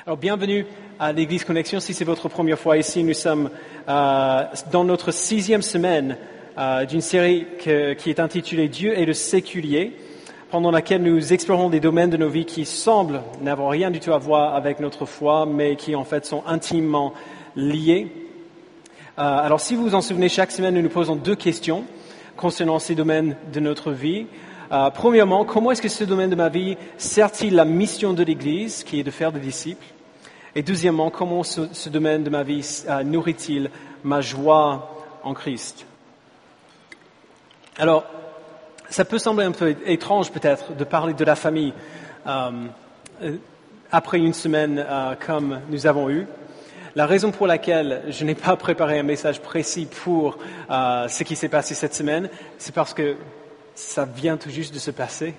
Alors, bienvenue à l'Église Connexion. Si c'est votre première fois ici, nous sommes dans notre 6e semaine d'une série qui est intitulée Dieu et le séculier, pendant laquelle nous explorons des domaines de nos vies qui semblent n'avoir rien du tout à voir avec notre foi, mais qui en fait sont intimement liés. Alors, si vous vous en souvenez, chaque semaine, nous nous posons 2 questions concernant ces domaines de notre vie. Premièrement, comment est-ce que ce domaine de ma vie sert-il la mission de l'Église, qui est de faire des disciples? Et deuxièmement, comment ce domaine de ma vie nourrit-il ma joie en Christ? Alors, ça peut sembler un peu étrange peut-être de parler de la famille après une semaine comme nous avons eu. La raison pour laquelle je n'ai pas préparé un message précis pour ce qui s'est passé cette semaine, c'est parce que ça vient tout juste de se passer.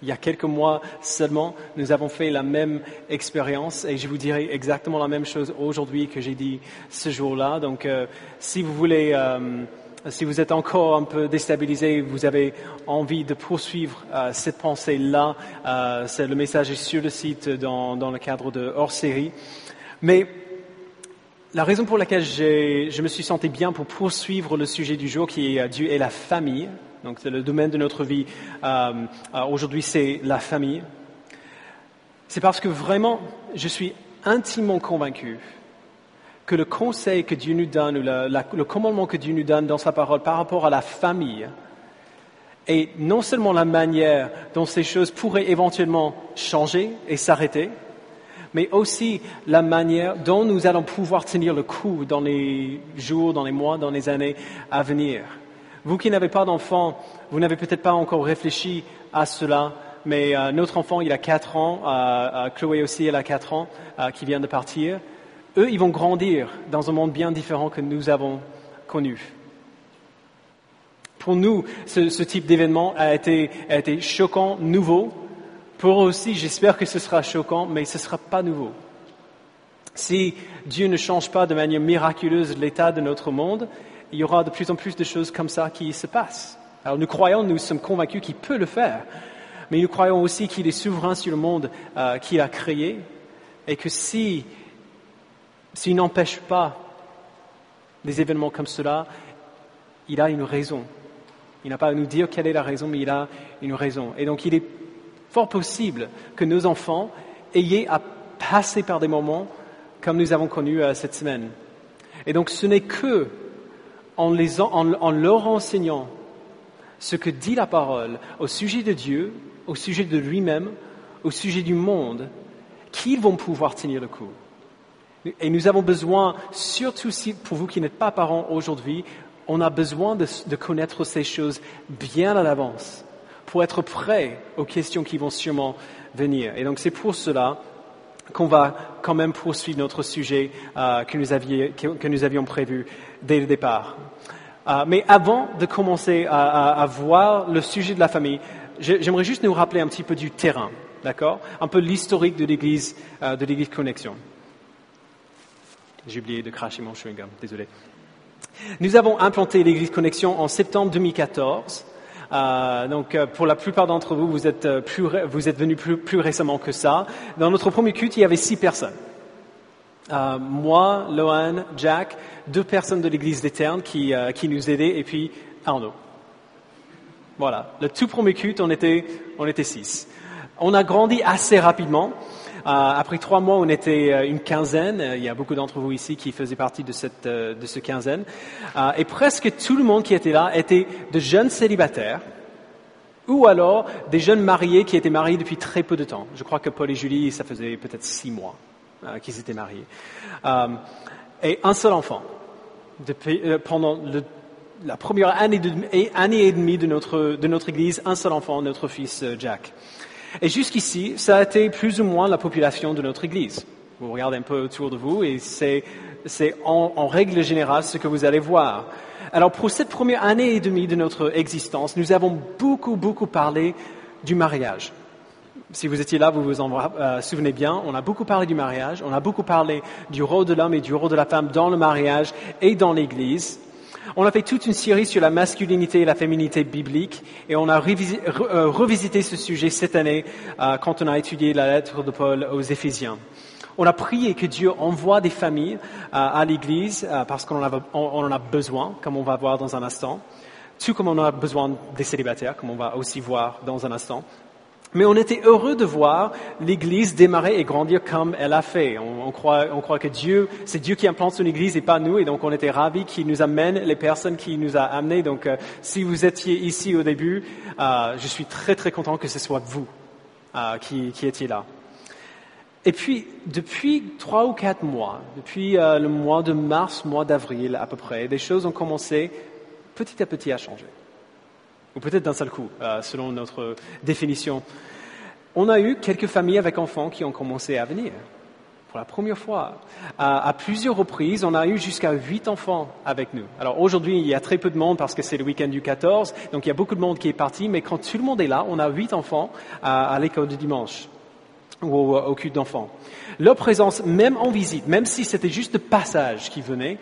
Il y a quelques mois seulement, nous avons fait la même expérience et je vous dirai exactement la même chose aujourd'hui que j'ai dit ce jour-là. Donc, si vous voulez, si vous êtes encore un peu déstabilisé, vous avez envie de poursuivre cette pensée-là, le message est sur le site dans le cadre de hors-série. Mais la raison pour laquelle je me suis senti bien pour poursuivre le sujet du jour qui est Dieu et la famille, donc c'est le domaine de notre vie, aujourd'hui c'est la famille, c'est parce que vraiment je suis intimement convaincu que le conseil que Dieu nous donne, ou le commandement que Dieu nous donne dans sa parole par rapport à la famille, est non seulement la manière dont ces choses pourraient éventuellement changer et s'arrêter, mais aussi la manière dont nous allons pouvoir tenir le coup dans les jours, dans les mois, dans les années à venir. Vous qui n'avez pas d'enfants, vous n'avez peut-être pas encore réfléchi à cela, mais notre enfant, il a 4 ans, Chloé aussi, elle a 4 ans, qui vient de partir. Eux, ils vont grandir dans un monde bien différent que nous avons connu. Pour nous, ce type d'événement a été choquant, nouveau. Pour eux aussi, j'espère que ce sera choquant, mais ce ne sera pas nouveau. Si Dieu ne change pas de manière miraculeuse l'état de notre monde, il y aura de plus en plus de choses comme ça qui se passent. Alors nous sommes convaincus qu'il peut le faire, mais nous croyons aussi qu'il est souverain sur le monde qu'il a créé, et que s'il n'empêche pas des événements comme cela, il a une raison. Il n'a pas à nous dire quelle est la raison, mais il a une raison. Et donc il est fort possible que nos enfants aient à passer par des moments comme nous avons connus cette semaine. Et donc ce n'est que en leur enseignant ce que dit la parole au sujet de Dieu, au sujet de lui-même, au sujet du monde, qu'ils vont pouvoir tenir le coup. Et nous avons besoin, surtout si pour vous qui n'êtes pas parents aujourd'hui, on a besoin de connaître ces choses bien à l'avance pour être prêts aux questions qui vont sûrement venir. Et donc c'est pour cela qu'on va quand même poursuivre notre sujet que nous avions prévu dès le départ. Mais avant de commencer à voir le sujet de la famille, j'aimerais juste nous rappeler un petit peu du terrain, d'accord? Un peu l'historique de l'Église Connexion. J'ai oublié de cracher mon chewing-gum, désolé. Nous avons implanté l'Église Connexion en septembre 2014. Donc, pour la plupart d'entre vous, vous êtes venus plus récemment que ça. Dans notre premier culte, il y avait 6 personnes. Moi, Lohan, Jack, 2 personnes de l'Église d'Éterne qui nous aidaient, et puis Arnaud. Voilà. Le tout premier culte, on était 6. On a grandi assez rapidement. Après 3 mois, on était une quinzaine. Il y a beaucoup d'entre vous ici qui faisaient partie de ce quinzaine. Et presque tout le monde qui était là était de jeunes célibataires ou alors des jeunes mariés qui étaient mariés depuis très peu de temps. Je crois que Paul et Julie, ça faisait peut-être 6 mois qu'ils étaient mariés. Et un seul enfant. Pendant la première année et demie de notre église, un seul enfant, notre fils Jack. Et jusqu'ici, ça a été plus ou moins la population de notre Église. Vous regardez un peu autour de vous et c'est en règle générale ce que vous allez voir. Alors pour cette première année et demie de notre existence, nous avons beaucoup parlé du mariage. Si vous étiez là, vous vous en souvenez bien, on a beaucoup parlé du mariage, on a beaucoup parlé du rôle de l'homme et du rôle de la femme dans le mariage et dans l'Église. On a fait toute une série sur la masculinité et la féminité biblique et on a revisité ce sujet cette année quand on a étudié la lettre de Paul aux Éphésiens. On a prié que Dieu envoie des familles à l'Église parce qu'on en a besoin, comme on va voir dans un instant, tout comme on a besoin des célibataires, comme on va aussi voir dans un instant. Mais on était heureux de voir l'Église démarrer et grandir comme elle a fait. On croit que c'est Dieu qui implante son Église et pas nous. Et donc on était ravis qu'il nous amène les personnes qu'il nous a amenées. Donc si vous étiez ici au début, je suis très très content que ce soit vous qui étiez là. Et puis depuis 3 ou 4 mois, depuis le mois de mars, mois d'avril à peu près, des choses ont commencé petit à petit à changer. Ou peut-être d'un seul coup, selon notre définition. On a eu quelques familles avec enfants qui ont commencé à venir. Pour la première fois, à plusieurs reprises, on a eu jusqu'à 8 enfants avec nous. Alors aujourd'hui, il y a très peu de monde parce que c'est le week-end du 14, donc il y a beaucoup de monde qui est parti, mais quand tout le monde est là, on a 8 enfants à l'école du dimanche ou au culte d'enfants. Leur présence, même en visite, même si c'était juste de passage qui venait,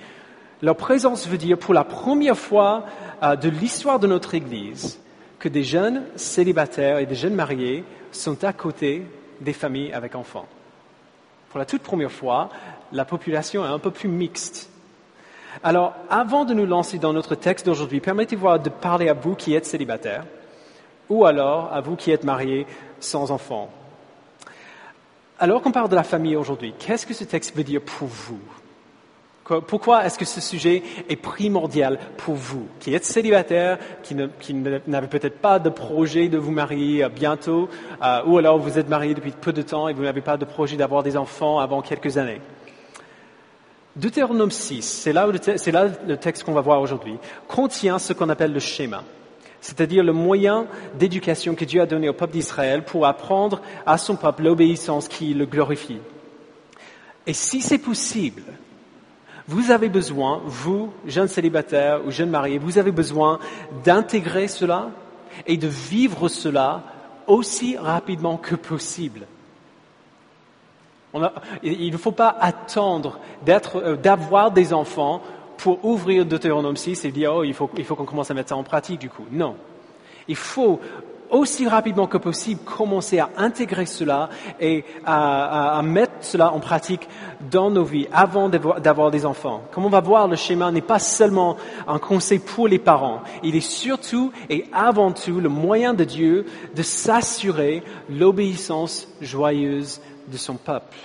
leur présence veut dire pour la première fois de l'histoire de notre Église que des jeunes célibataires et des jeunes mariés sont à côté des familles avec enfants. Pour la toute première fois, la population est un peu plus mixte. Alors, avant de nous lancer dans notre texte d'aujourd'hui, permettez-moi de parler à vous qui êtes célibataires ou alors à vous qui êtes mariés sans enfants. Alors qu'on parle de la famille aujourd'hui, qu'est-ce que ce texte veut dire pour vous ? Pourquoi est-ce que ce sujet est primordial pour vous, qui êtes célibataire, qui n'avez peut-être pas de projet de vous marier bientôt, ou alors vous êtes marié depuis peu de temps et vous n'avez pas de projet d'avoir des enfants avant quelques années. Deutéronome 6, c'est là le texte qu'on va voir aujourd'hui, contient ce qu'on appelle le schéma, c'est-à-dire le moyen d'éducation que Dieu a donné au peuple d'Israël pour apprendre à son peuple l'obéissance qui le glorifie. Et si c'est possible, vous avez besoin, vous, jeunes célibataires ou jeunes mariés, vous avez besoin d'intégrer cela et de vivre cela aussi rapidement que possible. Il ne faut pas attendre d'avoir des enfants pour ouvrir Deutéronome 6 et dire « Oh, il faut qu'on commence à mettre ça en pratique du coup ». Non. Il faut aussi rapidement que possible commencer à intégrer cela et à mettre cela en pratique dans nos vies avant d'avoir des enfants. Comme on va voir, le schéma n'est pas seulement un conseil pour les parents. Il est surtout et avant tout le moyen de Dieu de s'assurer l'obéissance joyeuse de son peuple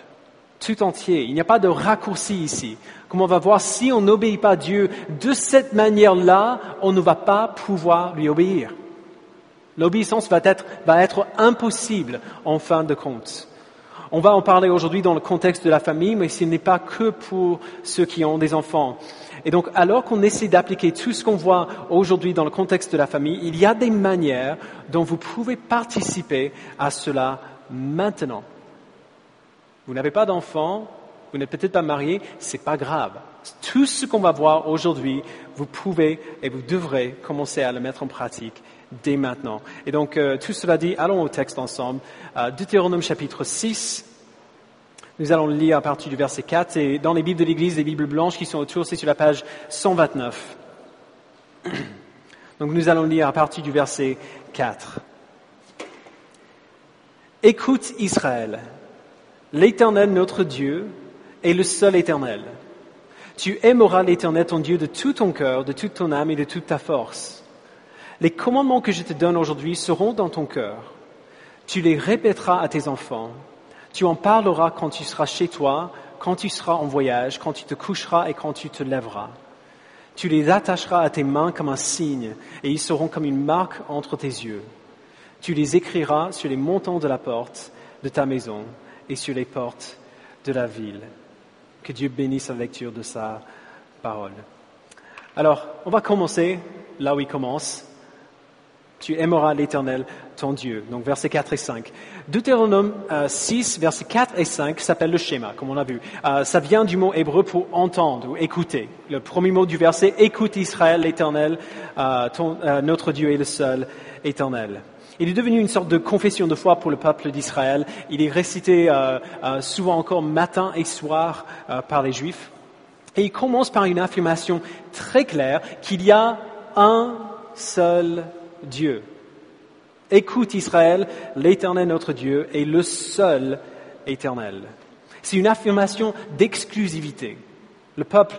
tout entier. Il n'y a pas de raccourci ici. Comme on va voir, si on n'obéit pas à Dieu de cette manière-là, on ne va pas pouvoir lui obéir. L'obéissance va être impossible en fin de compte. On va en parler aujourd'hui dans le contexte de la famille, mais ce n'est pas que pour ceux qui ont des enfants. Et donc, alors qu'on essaie d'appliquer tout ce qu'on voit aujourd'hui dans le contexte de la famille, il y a des manières dont vous pouvez participer à cela maintenant. Vous n'avez pas d'enfants, vous n'êtes peut-être pas marié, c'est pas grave. Tout ce qu'on va voir aujourd'hui, vous pouvez et vous devrez commencer à le mettre en pratique dès maintenant. Et donc, tout cela dit, allons au texte ensemble. Deutéronome chapitre 6, nous allons le lire à partir du verset 4. Et dans les Bibles de l'Église, les Bibles blanches qui sont autour, c'est sur la page 129. Donc, nous allons lire à partir du verset 4. Écoute Israël, l'Éternel notre Dieu est le seul Éternel. Tu aimeras l'Éternel ton Dieu de tout ton cœur, de toute ton âme et de toute ta force. Les commandements que je te donne aujourd'hui seront dans ton cœur. Tu les répéteras à tes enfants. Tu en parleras quand tu seras chez toi, quand tu seras en voyage, quand tu te coucheras et quand tu te lèveras. Tu les attacheras à tes mains comme un signe, et ils seront comme une marque entre tes yeux. Tu les écriras sur les montants de la porte de ta maison et sur les portes de la ville. Que Dieu bénisse la lecture de sa parole. Alors, on va commencer là où il commence. Tu aimeras l'Éternel, ton Dieu. Donc, versets 4 et 5. Deutéronome 6, versets 4 et 5 s'appelle le schéma, comme on l'a vu. Ça vient du mot hébreu pour entendre ou écouter. Le premier mot du verset, écoute Israël, l'Éternel, notre Dieu est le seul Éternel. Il est devenu une sorte de confession de foi pour le peuple d'Israël. Il est récité souvent encore matin et soir par les Juifs. Et il commence par une affirmation très claire qu'il y a un seul Dieu. Écoute Israël, l'Éternel notre Dieu est le seul Éternel. C'est une affirmation d'exclusivité. Le peuple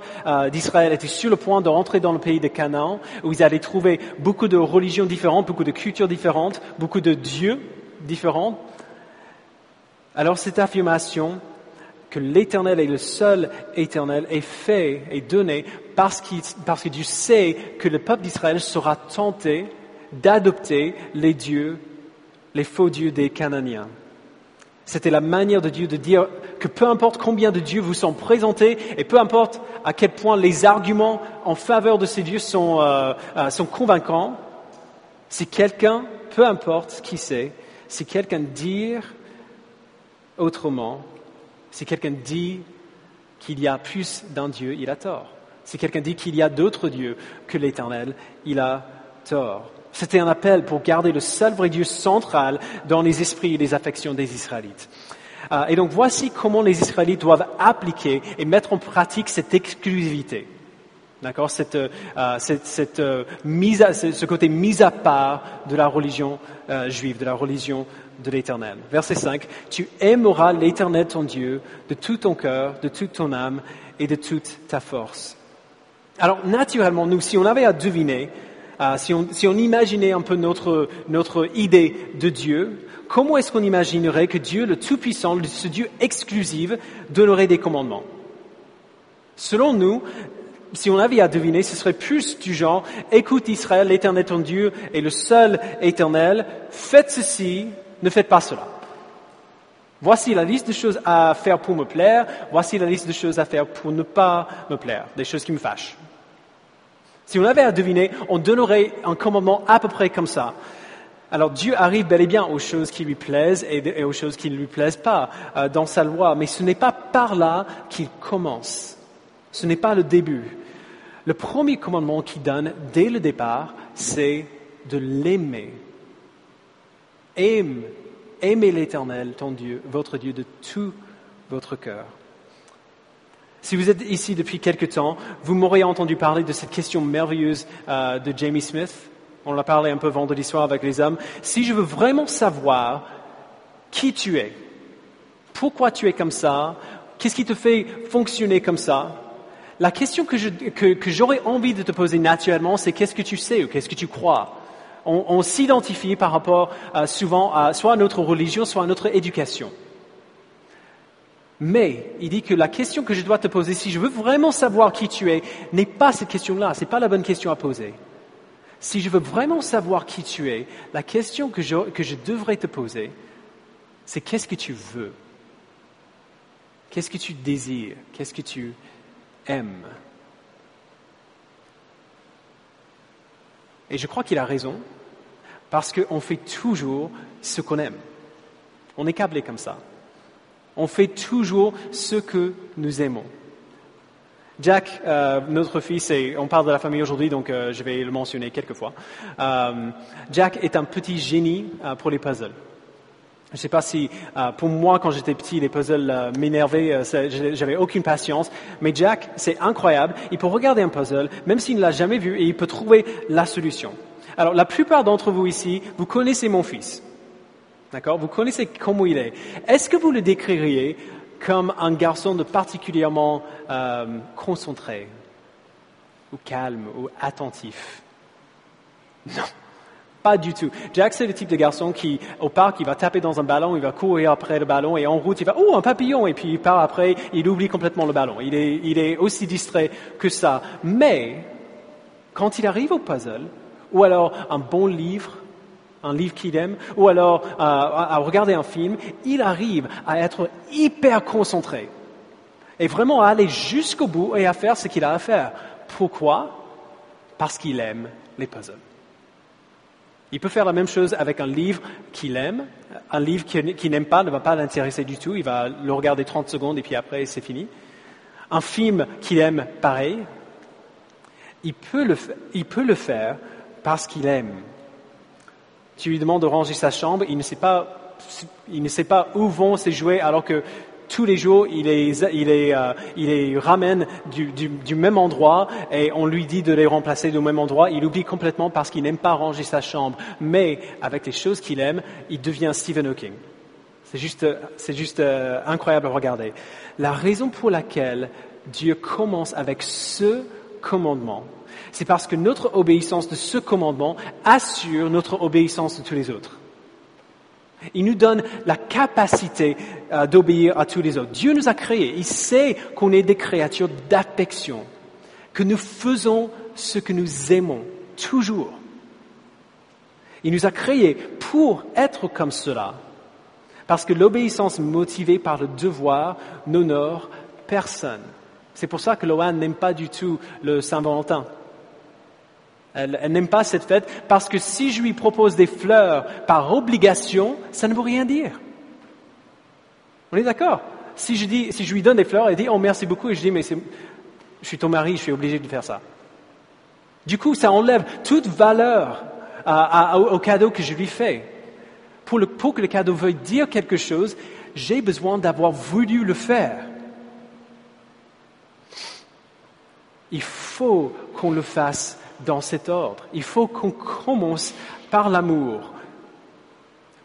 d'Israël était sur le point de rentrer dans le pays de Canaan, où ils allaient trouver beaucoup de religions différentes, beaucoup de cultures différentes, beaucoup de dieux différents. Alors cette affirmation que l'Éternel est le seul Éternel est fait et donné parce que Dieu sait que le peuple d'Israël sera tenté d'adopter les faux dieux des Cananéens. C'était la manière de Dieu de dire que peu importe combien de dieux vous sont présentés et peu importe à quel point les arguments en faveur de ces dieux sont convaincants, si quelqu'un, peu importe qui c'est, si quelqu'un dit autrement, si quelqu'un dit qu'il y a plus d'un Dieu, il a tort. Si quelqu'un dit qu'il y a d'autres dieux que l'Éternel, il a tort. C'était un appel pour garder le seul vrai Dieu central dans les esprits et les affections des Israélites. Et donc voici comment les Israélites doivent appliquer et mettre en pratique cette exclusivité. D'accord, ce côté mis à part de la religion juive, de la religion de l'Éternel. Verset 5, « Tu aimeras l'Éternel ton Dieu de tout ton cœur, de toute ton âme et de toute ta force. » Alors naturellement, nous, si on avait à deviner, si on imaginait un peu notre idée de Dieu, comment est-ce qu'on imaginerait que Dieu, le Tout-Puissant, ce Dieu exclusif, donnerait des commandements? Selon nous, si on avait à deviner, ce serait plus du genre « Écoute Israël, l'Éternel ton Dieu est le seul Éternel, faites ceci, ne faites pas cela. Voici la liste de choses à faire pour me plaire, voici la liste de choses à faire pour ne pas me plaire, des choses qui me fâchent. » Si on avait à deviner, on donnerait un commandement à peu près comme ça. Alors Dieu arrive bel et bien aux choses qui lui plaisent et aux choses qui ne lui plaisent pas dans sa loi, mais ce n'est pas par là qu'il commence. Ce n'est pas le début. Le premier commandement qu'il donne dès le départ, c'est de l'aimer. Aimez l'Éternel, ton Dieu, votre Dieu, de tout votre cœur. Si vous êtes ici depuis quelque temps, vous m'aurez entendu parler de cette question merveilleuse de Jamie Smith. On l'a parlé un peu vendredi soir avec les hommes. Si je veux vraiment savoir qui tu es, pourquoi tu es comme ça, qu'est-ce qui te fait fonctionner comme ça, la question que j'aurais envie de te poser naturellement, c'est qu'est-ce que tu sais ou qu'est-ce que tu crois? On s'identifie par rapport souvent soit à notre religion, soit à notre éducation. Mais il dit que la question que je dois te poser, si je veux vraiment savoir qui tu es, n'est pas cette question-là, c'est pas la bonne question à poser. Si je veux vraiment savoir qui tu es, la question que je devrais te poser, c'est qu'est-ce que tu veux? Qu'est-ce que tu désires? Qu'est-ce que tu aimes? Et je crois qu'il a raison, parce qu'on fait toujours ce qu'on aime. On est câblé comme ça. On fait toujours ce que nous aimons. Jack, notre fils, et on parle de la famille aujourd'hui, donc je vais le mentionner quelques fois. Jack est un petit génie pour les puzzles. Je ne sais pas si, pour moi, quand j'étais petit, les puzzles m'énervaient, j'avais aucune patience. Mais Jack, c'est incroyable. Il peut regarder un puzzle, même s'il ne l'a jamais vu, et il peut trouver la solution. Alors, la plupart d'entre vous ici, vous connaissez mon fils. D'accord? Vous connaissez comment il est. Est-ce que vous le décririez comme un garçon de particulièrement concentré, ou calme, ou attentif? Non, pas du tout. Jack, c'est le type de garçon qui, au parc, il va taper dans un ballon, il va courir après le ballon, et en route, il va « Oh, un papillon !» Et puis il part après, il oublie complètement le ballon. Il est aussi distrait que ça. Mais, quand il arrive au puzzle, ou alors un bon livre, un livre qu'il aime, ou alors à regarder un film, il arrive à être hyper concentré et vraiment à aller jusqu'au bout et à faire ce qu'il a à faire. Pourquoi? Parce qu'il aime les puzzles. Il peut faire la même chose avec un livre qu'il aime. Un livre qu'il n'aime pas ne va pas l'intéresser du tout. Il va le regarder 30 secondes et puis après, c'est fini. Un film qu'il aime, pareil. Il peut le faire parce qu'il aime. Tu lui demandes de ranger sa chambre, il ne sait pas où vont ses jouets alors que tous les jours il les ramène du même endroit et on lui dit de les remplacer du même endroit. Il oublie complètement parce qu'il n'aime pas ranger sa chambre. Mais avec les choses qu'il aime, il devient Stephen Hawking. C'est juste incroyable à regarder. La raison pour laquelle Dieu commence avec ce commandement, c'est parce que notre obéissance de ce commandement assure notre obéissance de tous les autres. Il nous donne la capacité d'obéir à tous les autres. Dieu nous a créés. Il sait qu'on est des créatures d'affection, que nous faisons ce que nous aimons, toujours. Il nous a créés pour être comme cela, parce que l'obéissance motivée par le devoir n'honore personne. C'est pour ça que Loane n'aime pas du tout le Saint-Valentin. Elle n'aime pas cette fête parce que si je lui propose des fleurs par obligation, ça ne veut rien dire. On est d'accord? Si je lui donne des fleurs, elle dit « Oh, merci beaucoup » et je dis « Mais je suis ton mari, je suis obligé de faire ça. » Du coup, ça enlève toute valeur au cadeau que je lui fais. Pour que le cadeau veuille dire quelque chose, j'ai besoin d'avoir voulu le faire. Il faut qu'on le fasse dans cet ordre. Il faut qu'on commence par l'amour.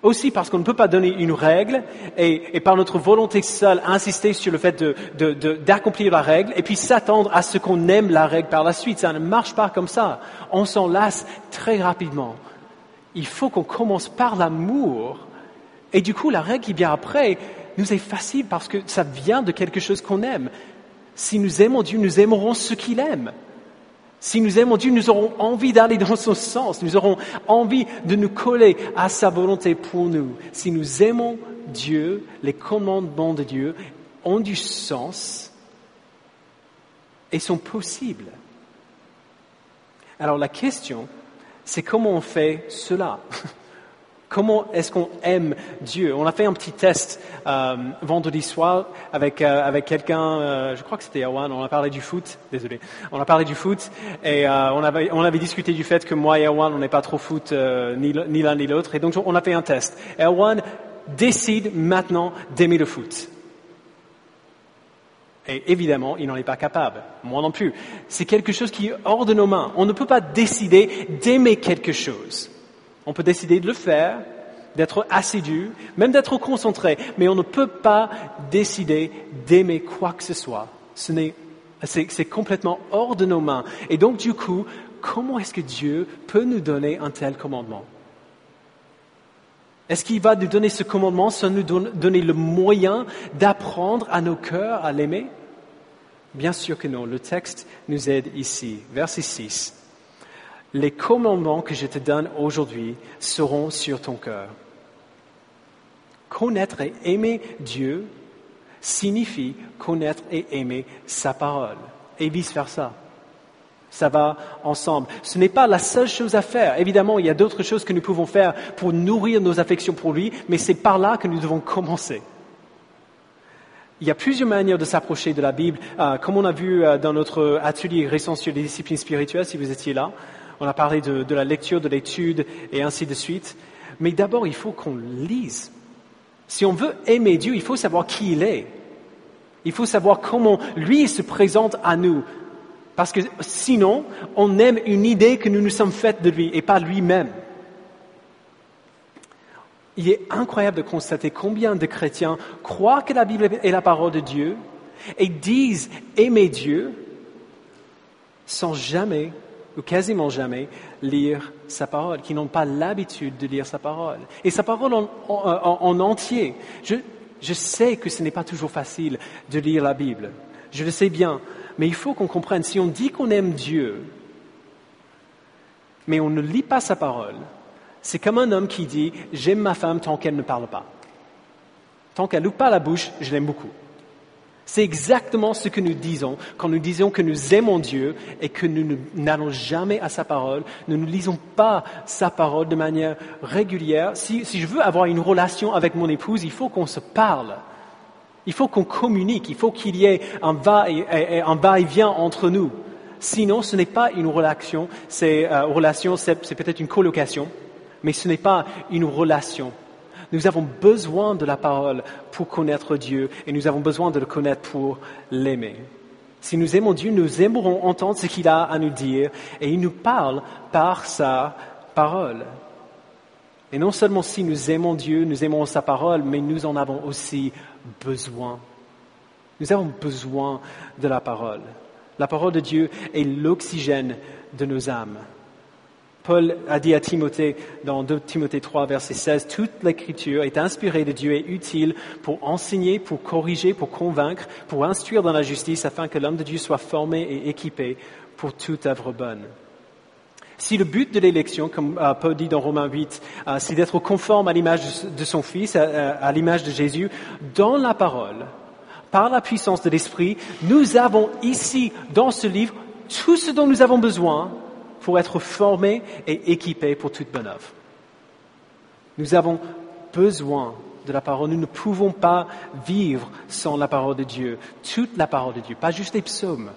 Aussi parce qu'on ne peut pas donner une règle et par notre volonté seule insister sur le fait d'accomplir la règle et puis s'attendre à ce qu'on aime la règle par la suite. Ça ne marche pas comme ça. On s'en lasse très rapidement. Il faut qu'on commence par l'amour et du coup la règle qui vient après nous est facile parce que ça vient de quelque chose qu'on aime. Si nous aimons Dieu, nous aimerons ce qu'il aime. Si nous aimons Dieu, nous aurons envie d'aller dans son sens. Nous aurons envie de nous coller à sa volonté pour nous. Si nous aimons Dieu, les commandements de Dieu ont du sens et sont possibles. Alors la question, c'est comment on fait cela? Comment est-ce qu'on aime Dieu? On a fait un petit test vendredi soir avec quelqu'un, je crois que c'était Erwan, on a parlé du foot, désolé. On a parlé du foot et on avait discuté du fait que moi et Erwan, on n'est pas trop foot ni l'un ni l'autre. Et donc on a fait un test. Erwan décide maintenant d'aimer le foot. Et évidemment, il n'en est pas capable. Moi non plus. C'est quelque chose qui est hors de nos mains. On ne peut pas décider d'aimer quelque chose. On peut décider de le faire, d'être assidu, même d'être concentré, mais on ne peut pas décider d'aimer quoi que ce soit. C'est complètement hors de nos mains. Et donc, du coup, comment est-ce que Dieu peut nous donner un tel commandement? Est-ce qu'il va nous donner ce commandement sans nous donner le moyen d'apprendre à nos cœurs à l'aimer? Bien sûr que non. Le texte nous aide ici. Verset 6. Les commandements que je te donne aujourd'hui seront sur ton cœur. Connaître et aimer Dieu signifie connaître et aimer sa parole. Et vice-versa. Ça va ensemble. Ce n'est pas la seule chose à faire. Évidemment, il y a d'autres choses que nous pouvons faire pour nourrir nos affections pour lui, mais c'est par là que nous devons commencer. Il y a plusieurs manières de s'approcher de la Bible. Comme on a vu dans notre atelier récent sur les disciplines spirituelles, si vous étiez là, on a parlé de la lecture, de l'étude et ainsi de suite. Mais d'abord, il faut qu'on lise. Si on veut aimer Dieu, il faut savoir qui il est. Il faut savoir comment lui se présente à nous. Parce que sinon, on aime une idée que nous nous sommes faites de lui et pas lui-même. Il est incroyable de constater combien de chrétiens croient que la Bible est la parole de Dieu et disent aimer Dieu sans jamais ou quasiment jamais lire sa parole, qui n'ont pas l'habitude de lire sa parole. Et sa parole en entier. Je sais que ce n'est pas toujours facile de lire la Bible. Je le sais bien. Mais il faut qu'on comprenne, si on dit qu'on aime Dieu, mais on ne lit pas sa parole, c'est comme un homme qui dit « j'aime ma femme tant qu'elle ne parle pas. Tant qu'elle n'ouvre pas la bouche, je l'aime beaucoup. » C'est exactement ce que nous disons quand nous disons que nous aimons Dieu et que nous n'allons jamais à sa parole, nous ne lisons pas sa parole de manière régulière. Si je veux avoir une relation avec mon épouse, il faut qu'on se parle. Il faut qu'on communique, il faut qu'il y ait un va-et-vient entre nous. Sinon, ce n'est pas une relation, c'est peut-être une colocation, mais ce n'est pas une relation. Nous avons besoin de la parole pour connaître Dieu et nous avons besoin de le connaître pour l'aimer. Si nous aimons Dieu, nous aimerons entendre ce qu'il a à nous dire et il nous parle par sa parole. Et non seulement si nous aimons Dieu, nous aimons sa parole, mais nous en avons aussi besoin. Nous avons besoin de la parole. La parole de Dieu est l'oxygène de nos âmes. Paul a dit à Timothée, dans 2 Timothée 3, verset 16, « Toute l'écriture est inspirée de Dieu et utile pour enseigner, pour corriger, pour convaincre, pour instruire dans la justice, afin que l'homme de Dieu soit formé et équipé pour toute œuvre bonne. » Si le but de l'élection, comme Paul dit dans Romains 8, c'est d'être conforme à l'image de son Fils, à l'image de Jésus, dans la parole, par la puissance de l'Esprit, nous avons ici, dans ce livre, tout ce dont nous avons besoin pour être formés et équipés pour toute bonne œuvre. Nous avons besoin de la parole. Nous ne pouvons pas vivre sans la parole de Dieu. Toute la parole de Dieu, pas juste les psaumes,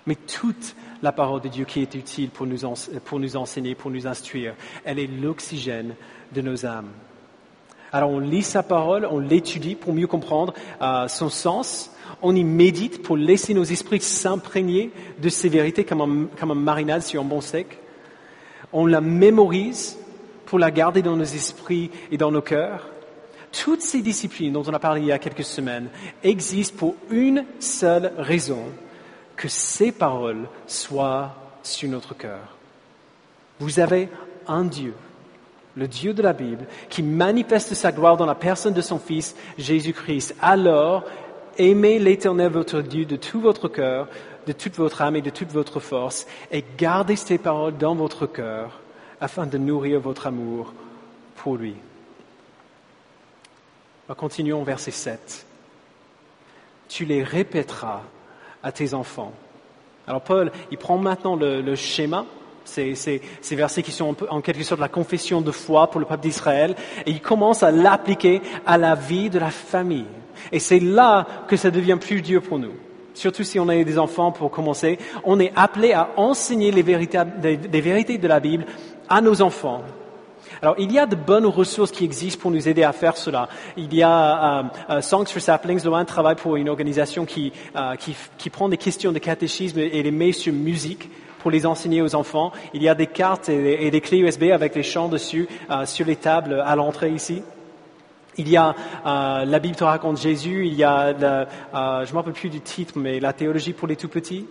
mais toute la parole de Dieu qui est utile pour nous enseigner, pour nous instruire. Elle est l'oxygène de nos âmes. Alors on lit sa parole, on l'étudie pour mieux comprendre son sens. On y médite pour laisser nos esprits s'imprégner de ces vérités comme un marinade sur un bon steak. On la mémorise pour la garder dans nos esprits et dans nos cœurs. Toutes ces disciplines dont on a parlé il y a quelques semaines existent pour une seule raison, que ces paroles soient sur notre cœur. Vous avez un Dieu, le Dieu de la Bible, qui manifeste sa gloire dans la personne de son Fils, Jésus-Christ. Alors, aimez l'Éternel votre Dieu de tout votre cœur, de toute votre âme et de toute votre force, et gardez ces paroles dans votre cœur, afin de nourrir votre amour pour lui. Continuons au verset 7. Tu les répéteras à tes enfants. Alors Paul, il prend maintenant le schéma, ces versets qui sont en quelque sorte la confession de foi pour le peuple d'Israël, et il commence à l'appliquer à la vie de la famille. Et c'est là que ça devient plus dur pour nous. Surtout si on a des enfants pour commencer, on est appelé à enseigner les vérités de la Bible à nos enfants. Alors, il y a de bonnes ressources qui existent pour nous aider à faire cela. Il y a Songs for Saplings, un travail pour une organisation qui prend des questions de catéchisme et les met sur musique pour les enseigner aux enfants. Il y a des cartes et des clés USB avec les chants dessus sur les tables à l'entrée ici. Il y a la Bible te raconte Jésus, il y a, je ne me rappelle plus du titre, mais la théologie pour les tout-petits,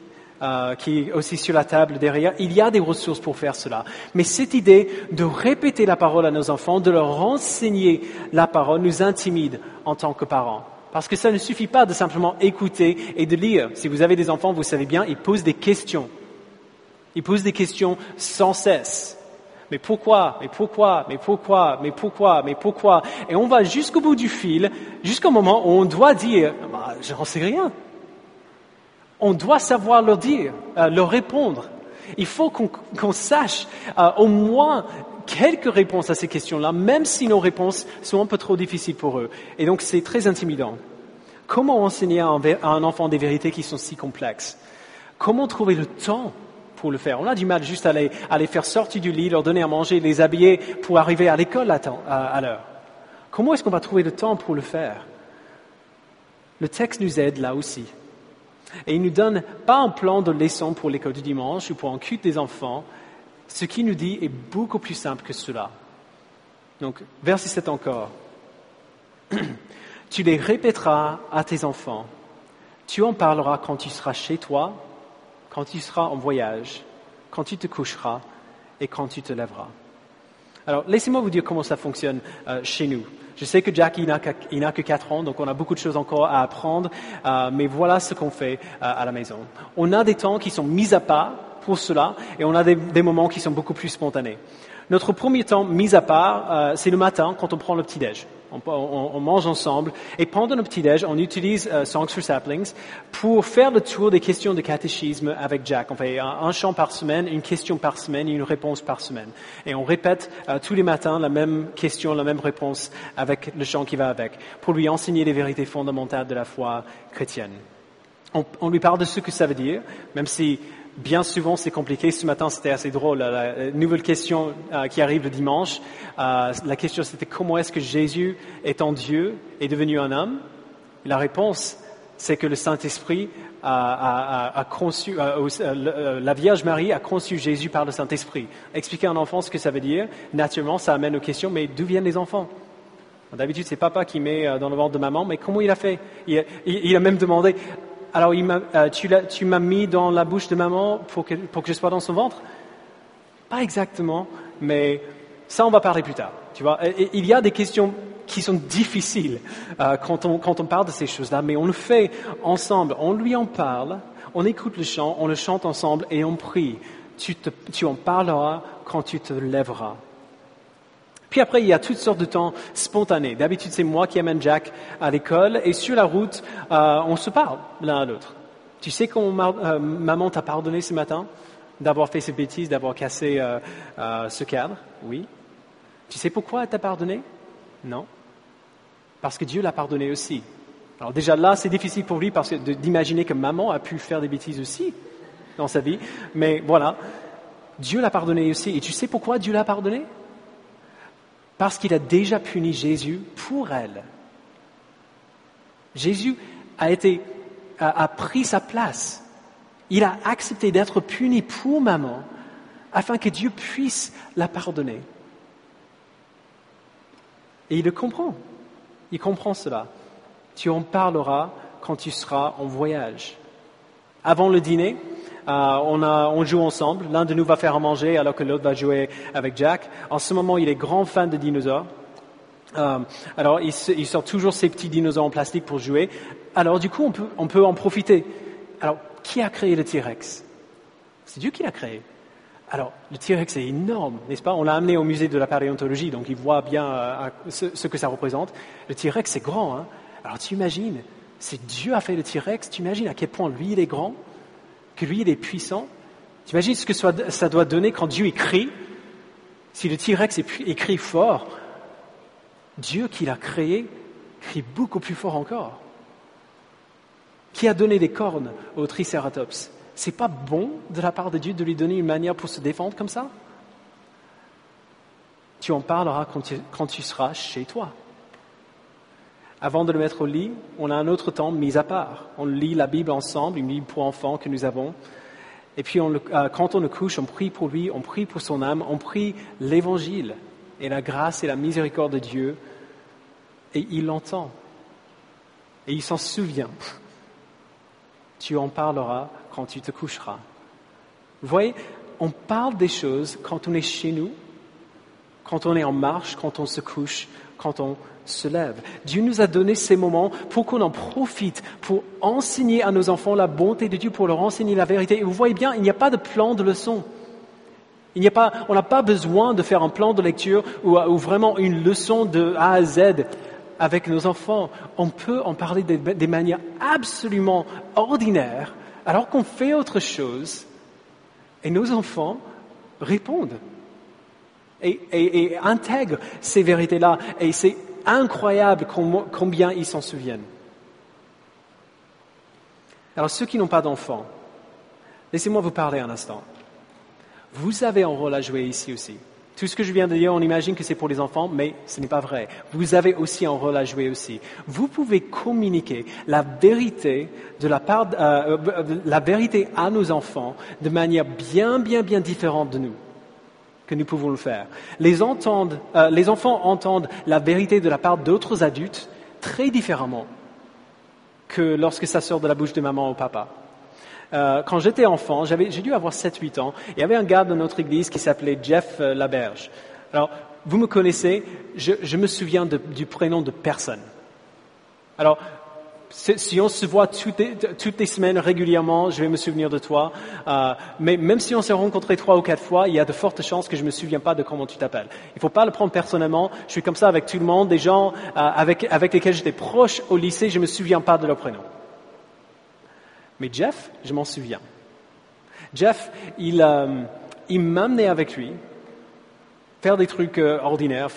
qui est aussi sur la table derrière. Il y a des ressources pour faire cela. Mais cette idée de répéter la parole à nos enfants, de leur enseigner la parole, nous intimide en tant que parents. Parce que ça ne suffit pas de simplement écouter et de lire. Si vous avez des enfants, vous savez bien, ils posent des questions. Ils posent des questions sans cesse. Mais pourquoi? Mais pourquoi? Mais pourquoi? Mais pourquoi? Mais pourquoi? Et on va jusqu'au bout du fil, jusqu'au moment où on doit dire, je n'en sais rien. On doit savoir leur dire, leur répondre. Il faut qu'on sache au moins quelques réponses à ces questions-là, même si nos réponses sont un peu trop difficiles pour eux. Et donc c'est très intimidant. Comment enseigner à un enfant des vérités qui sont si complexes? Comment trouver le temps pour le faire? On a du mal juste à les faire sortir du lit, leur donner à manger, les habiller pour arriver à l'école à l'heure. Comment est-ce qu'on va trouver le temps pour le faire? Le texte nous aide là aussi. Et il ne nous donne pas un plan de leçon pour l'école du dimanche ou pour un culte des enfants. Ce qu'il nous dit est beaucoup plus simple que cela. Donc, verset 7 encore. Tu les répéteras à tes enfants. Tu en parleras quand tu seras chez toi, quand tu seras en voyage, quand tu te coucheras et quand tu te lèveras. Alors, laissez-moi vous dire comment ça fonctionne chez nous. Je sais que Jack, il n'a que 4 ans, donc on a beaucoup de choses encore à apprendre, mais voilà ce qu'on fait à la maison. On a des temps qui sont mis à part pour cela, et on a des moments qui sont beaucoup plus spontanés. Notre premier temps mis à part, c'est le matin, quand on prend le petit-déj. On mange ensemble, et pendant le petit-déj, on utilise Songs for Saplings pour faire le tour des questions de catéchisme avec Jack. On fait un chant par semaine, une question par semaine, une réponse par semaine. Et on répète tous les matins la même question, la même réponse avec le chant qui va avec, pour lui enseigner les vérités fondamentales de la foi chrétienne. On lui parle de ce que ça veut dire, même si bien souvent c'est compliqué. Ce matin c'était assez drôle, la nouvelle question qui arrive le dimanche. La question c'était comment est-ce que Jésus étant Dieu est devenu un homme? La réponse c'est que le Saint-Esprit a conçu, la Vierge Marie a conçu Jésus par le Saint-Esprit. Expliquer à un enfant ce que ça veut dire, naturellement, ça amène aux questions, mais d'où viennent les enfants? D'habitude, c'est papa qui met dans le ventre de maman, mais comment il a fait? Il a même demandé, alors tu m'as mis dans la bouche de maman pour que je sois dans son ventre? Pas exactement, mais ça, on va parler plus tard. Tu vois, il y a des questions qui sont difficiles quand on parle de ces choses-là, mais on le fait ensemble. On lui en parle, on écoute le chant, on le chante ensemble et on prie. Tu en parleras quand tu te lèveras. Puis après, il y a toutes sortes de temps spontanés. D'habitude, c'est moi qui amène Jack à l'école et sur la route, on se parle l'un à l'autre. Tu sais comment maman t'a pardonné ce matin d'avoir fait ces bêtises, d'avoir cassé ce cadre? Oui. Tu sais pourquoi elle t'a pardonné? Non. Parce que Dieu l'a pardonné aussi. Alors déjà là, c'est difficile pour lui d'imaginer que maman a pu faire des bêtises aussi dans sa vie. Mais voilà, Dieu l'a pardonné aussi. Et tu sais pourquoi Dieu l'a pardonné? Parce qu'il a déjà puni Jésus pour elle. Jésus a pris sa place. Il a accepté d'être puni pour maman afin que Dieu puisse la pardonner. Et il le comprend. Il comprend cela. Tu en parleras quand tu seras en voyage. Avant le dîner, on joue ensemble. L'un de nous va faire à manger alors que l'autre va jouer avec Jack. En ce moment, il est grand fan de dinosaures. Alors, il sort toujours ses petits dinosaures en plastique pour jouer. Alors, du coup, on peut en profiter. Alors, qui a créé le T-Rex? C'est Dieu qui l'a créé. Alors, le T-Rex est énorme, n'est-ce pas? On l'a amené au musée de la paléontologie, donc il voit bien ce que ça représente. Le T-Rex, c'est grand, hein? Alors, tu imagines, si Dieu a fait le T-Rex, tu imagines à quel point lui, il est grand, que lui, il est puissant. Tu imagines ce que ça doit donner quand Dieu écrit. Si le T-Rex écrit fort, Dieu qui l'a créé crie beaucoup plus fort encore. Qui a donné des cornes au Triceratops? C'est pas bon de la part de Dieu de lui donner une manière pour se défendre comme ça? Tu en parleras quand tu seras chez toi. Avant de le mettre au lit, on a un autre temps mis à part. On lit la Bible ensemble, une Bible pour enfants que nous avons. Et puis quand on le couche, on prie pour lui, on prie pour son âme, on prie l'Évangile et la grâce et la miséricorde de Dieu. Et il l'entend. Et il s'en souvient. Tu en parleras quand tu te coucheras. Vous voyez, on parle des choses quand on est chez nous, quand on est en marche, quand on se couche, quand on se lève. Dieu nous a donné ces moments pour qu'on en profite, pour enseigner à nos enfants la bonté de Dieu, pour leur enseigner la vérité. Et vous voyez bien, il n'y a pas de plan de leçon. On n'a pas besoin de faire un plan de lecture ou vraiment une leçon de A à Z avec nos enfants. On peut en parler des manières absolument ordinaires, alors qu'on fait autre chose, et nos enfants répondent et intègrent ces vérités-là. Et c'est incroyable combien ils s'en souviennent. Alors ceux qui n'ont pas d'enfants, laissez-moi vous parler un instant. Vous avez un rôle à jouer ici aussi. Tout ce que je viens de dire, on imagine que c'est pour les enfants, mais ce n'est pas vrai. Vous avez aussi un rôle à jouer aussi. Vous pouvez communiquer la vérité la vérité à nos enfants de manière bien différente de nous, que nous pouvons le faire. Les enfants entendent la vérité de la part d'autres adultes très différemment que lorsque ça sort de la bouche de maman ou papa. Quand j'étais enfant, j'ai dû avoir 7-8 ans, il y avait un gars de notre église qui s'appelait Jeff Laberge. Alors, vous me connaissez, je me souviens du prénom de personne. Alors, si on se voit toutes les semaines régulièrement, je vais me souvenir de toi. Mais même si on s'est rencontrés 3 ou 4 fois, il y a de fortes chances que je ne me souviens pas de comment tu t'appelles. Il ne faut pas le prendre personnellement. Je suis comme ça avec tout le monde. Des gens avec lesquels j'étais proche au lycée, je ne me souviens pas de leur prénom. Mais Jeff, je m'en souviens. Jeff, il m'amenait avec lui faire des trucs ordinaires,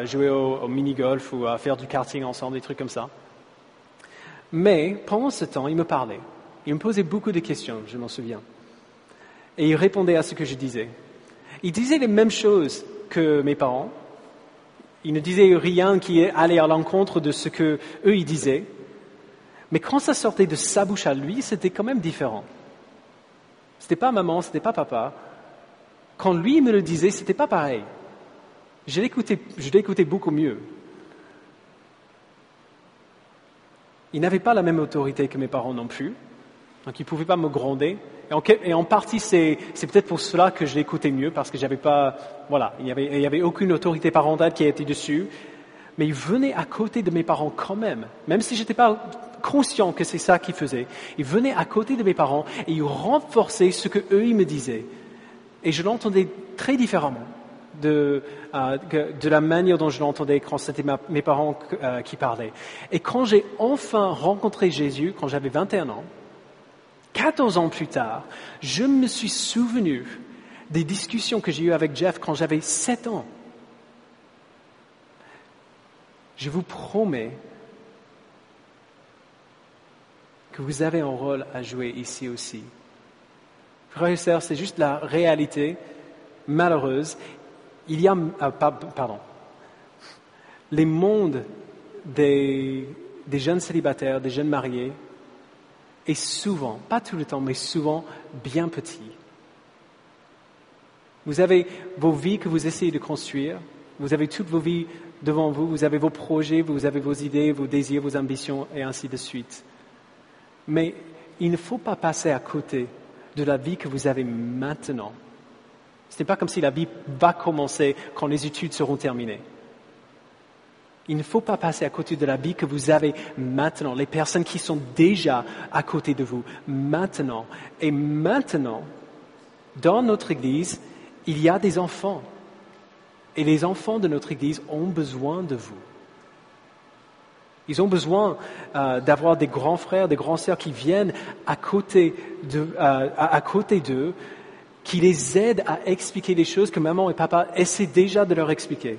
jouer au mini-golf ou faire du karting ensemble, des trucs comme ça. Mais pendant ce temps, il me parlait. Il me posait beaucoup de questions, je m'en souviens. Et il répondait à ce que je disais. Il disait les mêmes choses que mes parents. Il ne disait rien qui allait à l'encontre de ce que eux ils disaient. Mais quand ça sortait de sa bouche à lui, c'était quand même différent. C'était pas maman, c'était pas papa. Quand lui me le disait, c'était pas pareil. Je l'écoutais beaucoup mieux. Il n'avait pas la même autorité que mes parents non plus, donc il ne pouvait pas me gronder. Et en partie, c'est peut-être pour cela que je l'écoutais mieux, parce que j'avais pas, voilà, il y avait aucune autorité parentale qui était dessus. Mais il venait à côté de mes parents quand même si j'étais pas conscient que c'est ça qu'il faisait. Il venait à côté de mes parents et il renforçait ce que eux ils me disaient. Et je l'entendais très différemment de la manière dont je l'entendais quand c'était mes parents qui parlaient. Et quand j'ai enfin rencontré Jésus, quand j'avais 21 ans, 14 ans plus tard, je me suis souvenu des discussions que j'ai eues avec Jeff quand j'avais 7 ans. Je vous promets que vous avez un rôle à jouer ici aussi. Frères et sœurs, c'est juste la réalité malheureuse. Il y a, les mondes des jeunes célibataires, des jeunes mariés, est souvent, pas tout le temps, mais souvent bien petit. Vous avez vos vies que vous essayez de construire, vous avez toutes vos vies devant vous, vous avez vos projets, vous avez vos idées, vos désirs, vos ambitions, et ainsi de suite. Mais il ne faut pas passer à côté de la vie que vous avez maintenant. Ce n'est pas comme si la vie va commencer quand les études seront terminées. Il ne faut pas passer à côté de la vie que vous avez maintenant, les personnes qui sont déjà à côté de vous maintenant. Et maintenant, dans notre Église, il y a des enfants. Et les enfants de notre Église ont besoin de vous. Ils ont besoin d'avoir des grands frères, des grands sœurs qui viennent à côté d'eux, qui les aident à expliquer les choses que maman et papa essaient déjà de leur expliquer.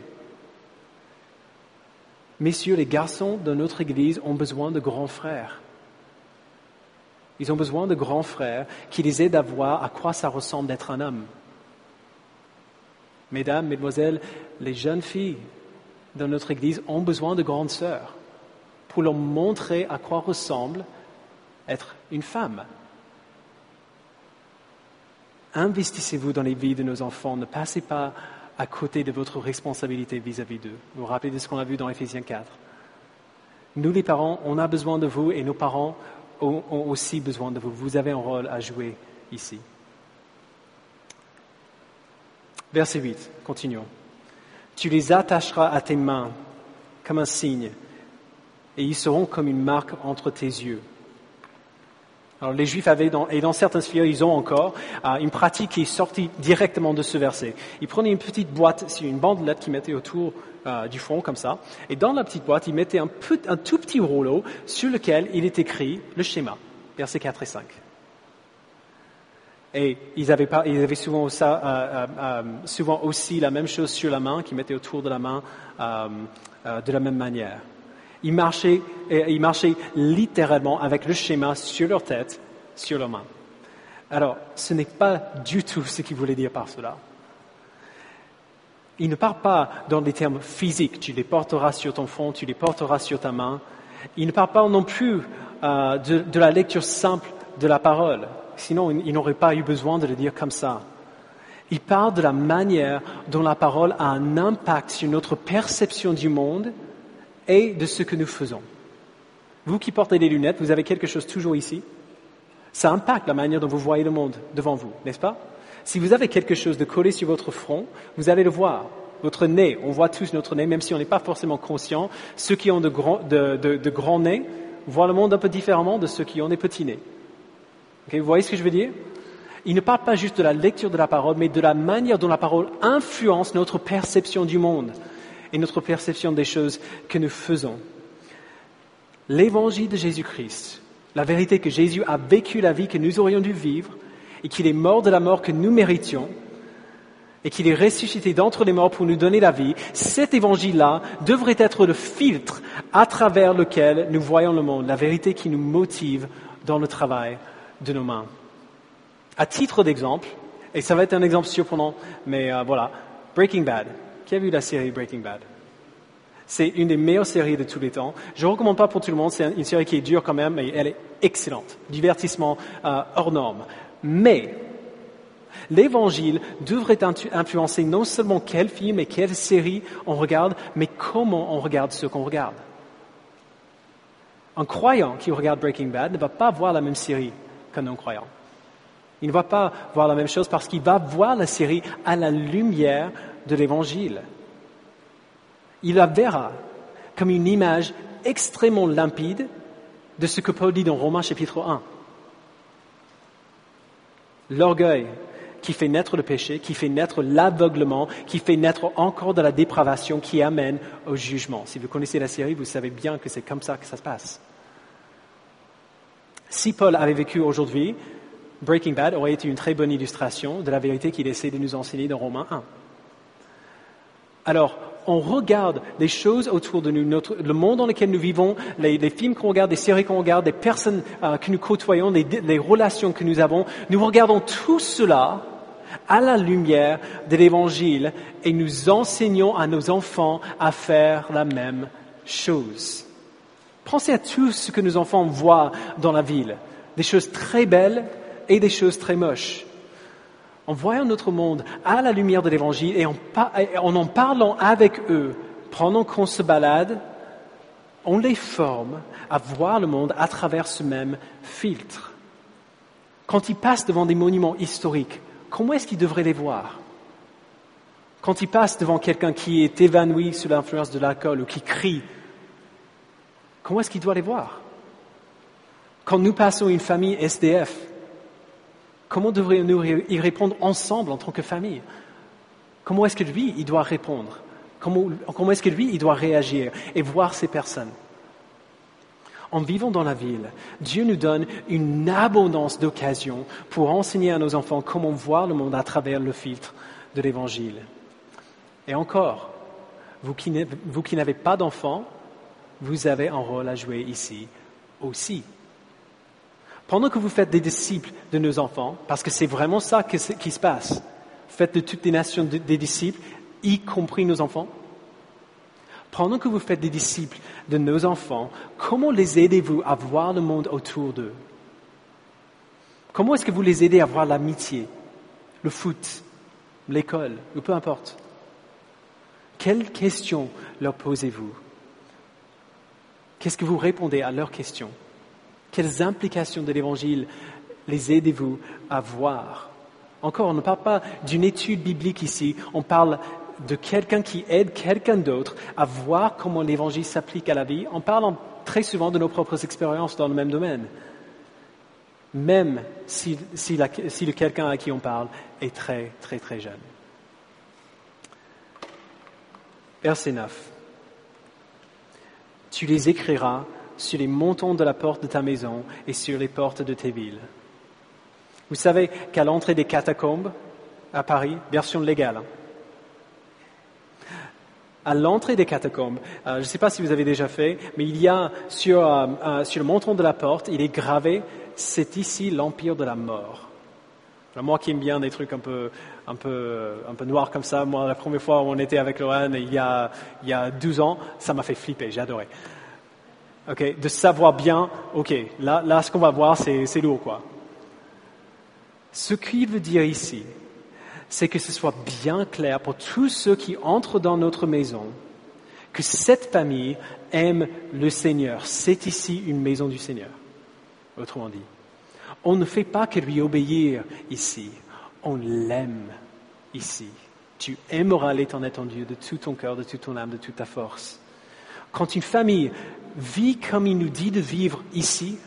Messieurs, les garçons de notre Église ont besoin de grands frères. Ils ont besoin de grands frères qui les aident à voir à quoi ça ressemble d'être un homme. Mesdames, mesdemoiselles, les jeunes filles dans notre Église ont besoin de grandes sœurs pour leur montrer à quoi ressemble être une femme. Investissez-vous dans les vies de nos enfants, ne passez pas à côté de votre responsabilité vis-à-vis d'eux. Vous vous rappelez de ce qu'on a vu dans Éphésiens 4. Nous les parents, on a besoin de vous et nos parents ont aussi besoin de vous. Vous avez un rôle à jouer ici. Verset 8, continuons. Tu les attacheras à tes mains comme un signe, et ils seront comme une marque entre tes yeux. Alors les Juifs avaient, et dans certaines filières, ils ont encore une pratique qui est sortie directement de ce verset. Ils prenaient une petite boîte, une bandelette qu'ils mettaient autour du front, comme ça, et dans la petite boîte, ils mettaient un tout petit rouleau sur lequel il est écrit le schéma, versets 4 et 5. Et ils avaient souvent aussi la même chose sur la main, qu'ils mettaient autour de la main de la même manière. Ils marchaient littéralement avec le schéma sur leur tête, sur leurs mains. Alors, ce n'est pas du tout ce qu'il voulait dire par cela. Il ne parle pas dans des termes physiques, tu les porteras sur ton front, tu les porteras sur ta main. Il ne parle pas non plus de la lecture simple de la parole. Sinon, il n'aurait pas eu besoin de le dire comme ça. Il parle de la manière dont la parole a un impact sur notre perception du monde et de ce que nous faisons. Vous qui portez des lunettes, vous avez quelque chose toujours ici. Ça impacte la manière dont vous voyez le monde devant vous, n'est-ce pas? Si vous avez quelque chose de collé sur votre front, vous allez le voir. Votre nez, on voit tous notre nez, même si on n'est pas forcément conscient. Ceux qui ont de grands nez voient le monde un peu différemment de ceux qui ont des petits nez. Okay, vous voyez ce que je veux dire? Il ne parle pas juste de la lecture de la parole, mais de la manière dont la parole influence notre perception du monde et notre perception des choses que nous faisons. L'évangile de Jésus-Christ, la vérité que Jésus a vécu la vie que nous aurions dû vivre et qu'il est mort de la mort que nous méritions et qu'il est ressuscité d'entre les morts pour nous donner la vie, cet évangile-là devrait être le filtre à travers lequel nous voyons le monde, la vérité qui nous motive dans le travail de nos mains. À titre d'exemple, et ça va être un exemple surprenant, mais voilà, Breaking Bad. Qui a vu la série Breaking Bad? C'est une des meilleures séries de tous les temps. Je ne recommande pas pour tout le monde, c'est une série qui est dure quand même, mais elle est excellente. Divertissement hors norme. Mais l'Évangile devrait influencer non seulement quel film et quelle série on regarde, mais comment on regarde ce qu'on regarde. Un croyant qui regarde Breaking Bad ne va pas voir la même série qu'un non-croyant. Il ne va pas voir la même chose parce qu'il va voir la série à la lumière de l'Évangile. Il la verra comme une image extrêmement limpide de ce que Paul dit dans Romains chapitre 1. L'orgueil qui fait naître le péché, qui fait naître l'aveuglement, qui fait naître encore de la dépravation, qui amène au jugement. Si vous connaissez la série, vous savez bien que c'est comme ça que ça se passe. Si Paul avait vécu aujourd'hui, Breaking Bad aurait été une très bonne illustration de la vérité qu'il essaie de nous enseigner dans Romains 1. Alors, on regarde les choses autour de nous, le monde dans lequel nous vivons, les films qu'on regarde, les séries qu'on regarde, les personnes que nous côtoyons, les relations que nous avons. Nous regardons tout cela à la lumière de l'Évangile et nous enseignons à nos enfants à faire la même chose. Pensez à tout ce que nos enfants voient dans la ville, des choses très belles et des choses très moches. En voyant notre monde à la lumière de l'Évangile et en parlant avec eux pendant qu'on se balade, on les forme à voir le monde à travers ce même filtre. Quand ils passent devant des monuments historiques, comment est-ce qu'ils devraient les voir? Quand ils passent devant quelqu'un qui est évanoui sous l'influence de l'alcool ou qui crie, comment est-ce qu'ils doivent les voir? Quand nous passons une famille SDF, comment devrions-nous y répondre ensemble en tant que famille? Comment est-ce que lui, il doit répondre? Comment est-ce que lui, il doit réagir et voir ces personnes? En vivant dans la ville, Dieu nous donne une abondance d'occasions pour enseigner à nos enfants comment voir le monde à travers le filtre de l'Évangile. Et encore, vous qui n'avez pas d'enfants, vous avez un rôle à jouer ici aussi. Pendant que vous faites des disciples de nos enfants, parce que c'est vraiment ça qui se passe, faites de toutes les nations des disciples, y compris nos enfants. Pendant que vous faites des disciples de nos enfants, comment les aidez-vous à voir le monde autour d'eux? Comment est-ce que vous les aidez à voir l'amitié, le foot, l'école, ou peu importe? Quelles questions leur posez-vous? Qu'est-ce que vous répondez à leurs questions? Quelles implications de l'Évangile les aidez-vous à voir? Encore, on ne parle pas d'une étude biblique ici, on parle de quelqu'un qui aide quelqu'un d'autre à voir comment l'Évangile s'applique à la vie, en parlant très souvent de nos propres expériences dans le même domaine, même si le quelqu'un à qui on parle est très, très, très jeune. Verset 9. Tu les écriras sur les montants de la porte de ta maison et sur les portes de tes villes. Vous savez qu'à l'entrée des catacombes à Paris, version légale, à l'entrée des catacombes, je ne sais pas si vous avez déjà fait, mais il y a sur le montant de la porte, il est gravé « C'est ici l'empire de la mort ». Alors moi qui aime bien des trucs un peu noirs comme ça, moi la première fois où on était avec Lorraine il y a 12 ans, ça m'a fait flipper, j'ai adoré. Okay, de savoir bien, là ce qu'on va voir c'est lourd quoi. Ce qu'il veut dire ici, c'est que ce soit bien clair pour tous ceux qui entrent dans notre maison que cette famille aime le Seigneur. C'est ici une maison du Seigneur. Autrement dit, on ne fait pas que lui obéir ici, on l'aime ici. Tu aimeras l'Éternel ton Dieu de tout ton cœur, de toute ton âme, de toute ta force. Quand une famille vit comme il nous dit de vivre ici,